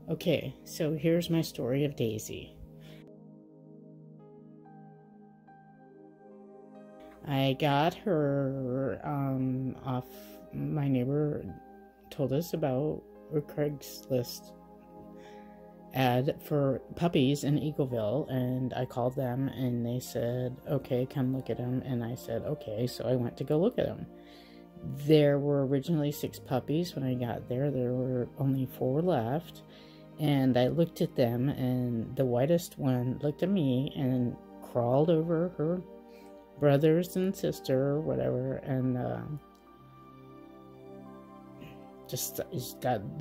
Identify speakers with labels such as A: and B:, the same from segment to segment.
A: Okay, so here's my story of Daisy. I got her off, my neighbor told us about a Craigslist ad for puppies in Eagleville, and I called them and they said, okay, come look at them. And I said, okay, so I went to go look at them. There were originally 6 puppies when I got there. There were only 4 left, and I looked at them, and the whitest one looked at me and crawled over her brothers and sister or whatever, and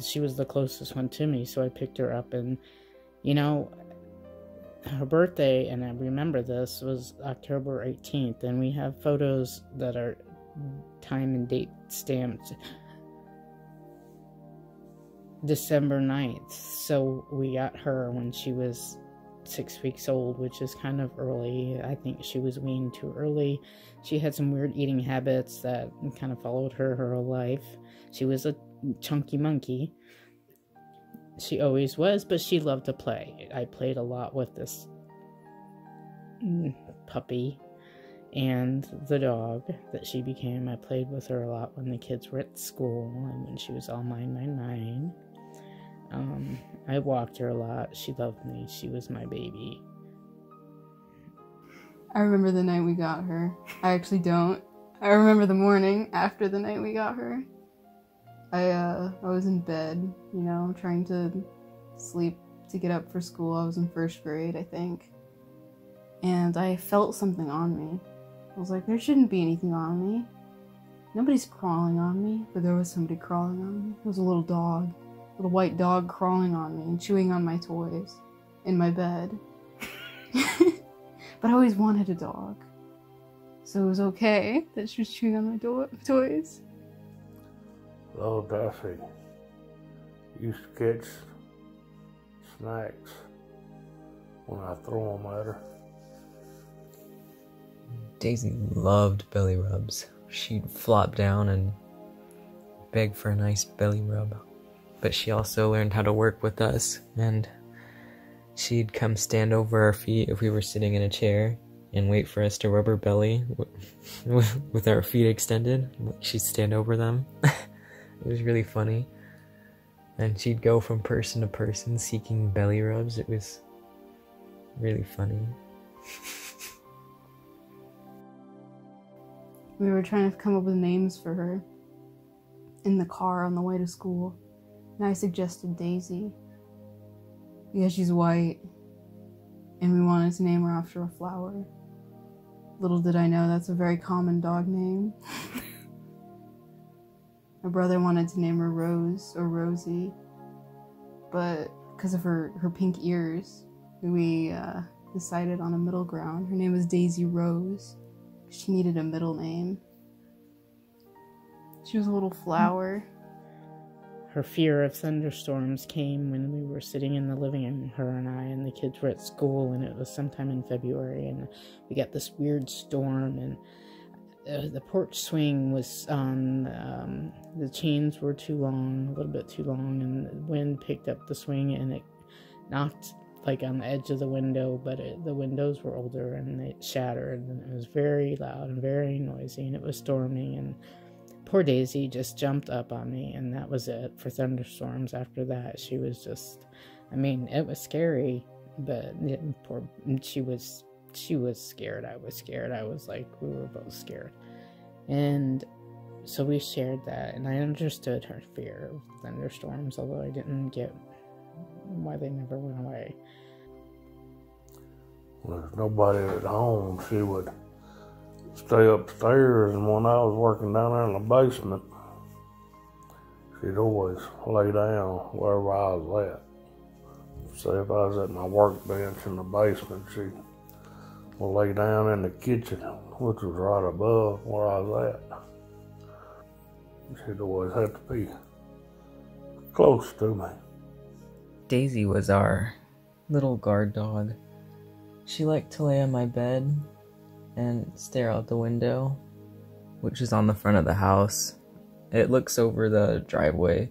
A: she was the closest one to me, so I picked her up. And you know, her birthday, and I remember this, was October 18th, and we have photos that are time and date stamped December 9th. So we got her when she was 6 weeks old, which is kind of early. I think she was weaned too early. She had some weird eating habits that kind of followed her whole life. She was a chunky monkey. She always was, but she loved to play. I played a lot with this puppy and the dog that she became. I played with her a lot when the kids were at school and when she was all mine. I walked her a lot. She loved me. She was my baby.
B: I remember the night we got her. I actually don't. I remember the morning after the night we got her. I was in bed, you know, trying to sleep to get up for school. I was in 1st grade, I think. And I felt something on me. I was like, there shouldn't be anything on me. Nobody's crawling on me, but there was somebody crawling on me. It was a little dog. A little white dog crawling on me and chewing on my toys in my bed. But I always wanted a dog. So it was okay that she was chewing on my toys.
C: Little Daisy used to catch snacks when I throw them at her.
D: Daisy loved belly rubs. She'd flop down and beg for a nice belly rub. But she also learned how to work with us, and she'd come stand over our feet if we were sitting in a chair and wait for us to rub her belly with our feet extended. She'd stand over them. It was really funny. And she'd go from person to person seeking belly rubs. It was really funny.
B: We were trying to come up with names for her in the car on the way to school. And I suggested Daisy, because she's white, and we wanted to name her after a flower. Little did I know that's a very common dog name. My brother wanted to name her Rose or Rosie, but because of her pink ears, we decided on a middle ground. Her name was Daisy Rose. She needed a middle name. She was a little flower.
A: Her fear of thunderstorms came when we were sitting in the living room, her and I, and the kids were at school, and it was sometime in February, and we got this weird storm, and the porch swing was on, the chains were too long, a little bit too long, and the wind picked up the swing, and it knocked like on the edge of the window, but the windows were older, and it shattered, and it was very loud and very noisy, and it was storming, and poor Daisy just jumped up on me, and that was it for thunderstorms. After that, she was just, I mean, it was scary, but she was scared. I was scared. I was like, we were both scared. And so we shared that, and I understood her fear of thunderstorms, although I didn't get why they never went away.
C: When there's nobody at home, she would stay upstairs, and when I was working down there in the basement, she'd always lay down wherever I was at. Say if I was at my workbench in the basement, she would lay down in the kitchen, which was right above where I was at. She'd always have to be close to me.
D: Daisy was our little guard dog. She liked to lay on my bed and stare out the window, which is on the front of the house. It looks over the driveway,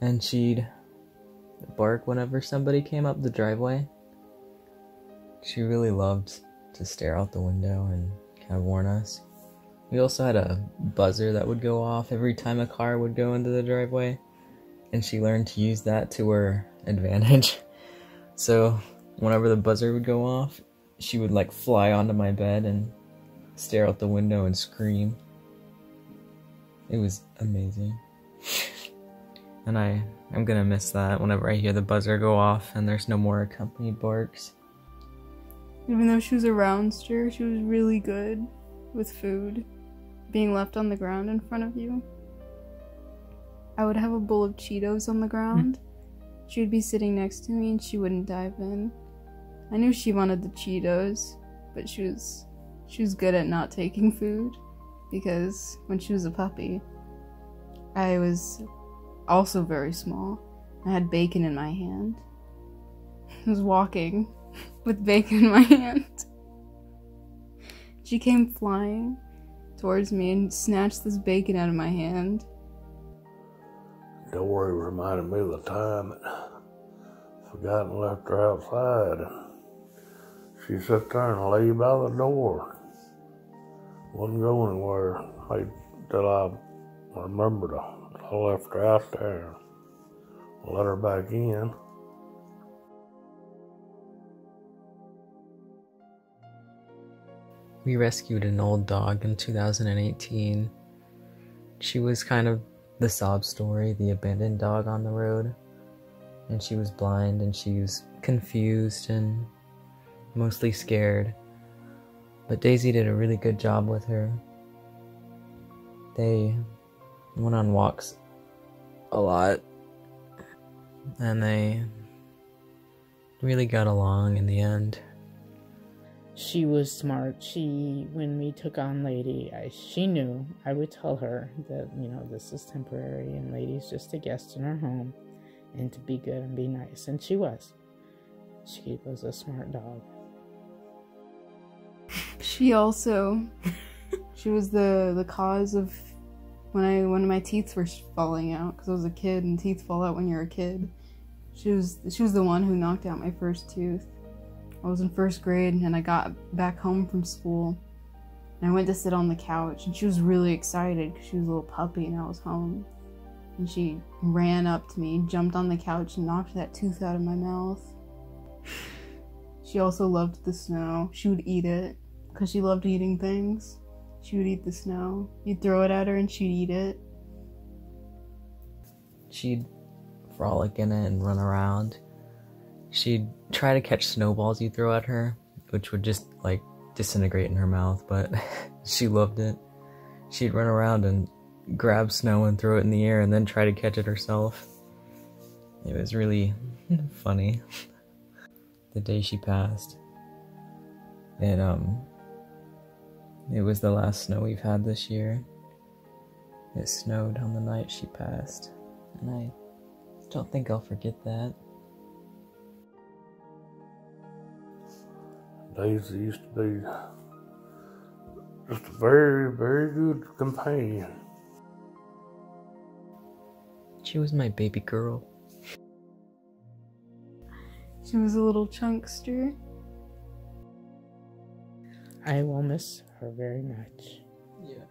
D: and she'd bark whenever somebody came up the driveway. She really loved to stare out the window and kind of warn us. We also had a buzzer that would go off every time a car would go into the driveway, and she learned to use that to her advantage. So whenever the buzzer would go off, she would like fly onto my bed and stare out the window and scream. It was amazing. And I'm gonna miss that whenever I hear the buzzer go off and there's no more accompanied barks.
B: Even though she was a roundster, she was really good with food. Being left on the ground in front of you. I would have a bowl of Cheetos on the ground. She would be sitting next to me and she wouldn't dive in. I knew she wanted the Cheetos, but she was good at not taking food, because when she was a puppy, I was also very small. I had bacon in my hand. I was walking with bacon in my hand. She came flying towards me and snatched this bacon out of my hand.
C: Dory reminded me of the time that forgot and left her outside. She sat there and lay by the door. Wouldn't go anywhere till I remembered I left her out there. Let her back in.
D: We rescued an old dog in 2018. She was kind of the sob story, the abandoned dog on the road. And she was blind and she was confused and mostly scared. But Daisy did a really good job with her. They went on walks a lot. And they really got along in the end.
A: She was smart. When we took on Lady, she knew. I would tell her that, this is temporary and Lady's just a guest in our home, and to be good and be nice. And she was. She was a smart dog.
B: She was the cause of when my teeth were falling out, because I was a kid and teeth fall out when you're a kid. She was the one who knocked out my first tooth. I was in first grade and I got back home from school and I went to sit on the couch and she was really excited because she was a little puppy and I was home. And she ran up to me, jumped on the couch and knocked that tooth out of my mouth. She also loved the snow. She would eat it because she loved eating things. She would eat the snow. You'd throw it at her and she'd eat it.
D: She'd frolic in it and run around. She'd try to catch snowballs you throw at her, which would just disintegrate in her mouth, but she loved it. She'd run around and grab snow and throw it in the air and then try to catch it herself. It was really funny. The day she passed, it was the last snow we've had this year. It snowed on the night she passed, and I don't think I'll forget that.
C: Daisy used to be just a very, very good companion.
D: She was my baby girl.
B: She was a little chunkster.
A: I will miss her very much.
D: Yeah.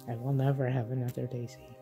A: I will never have another Daisy.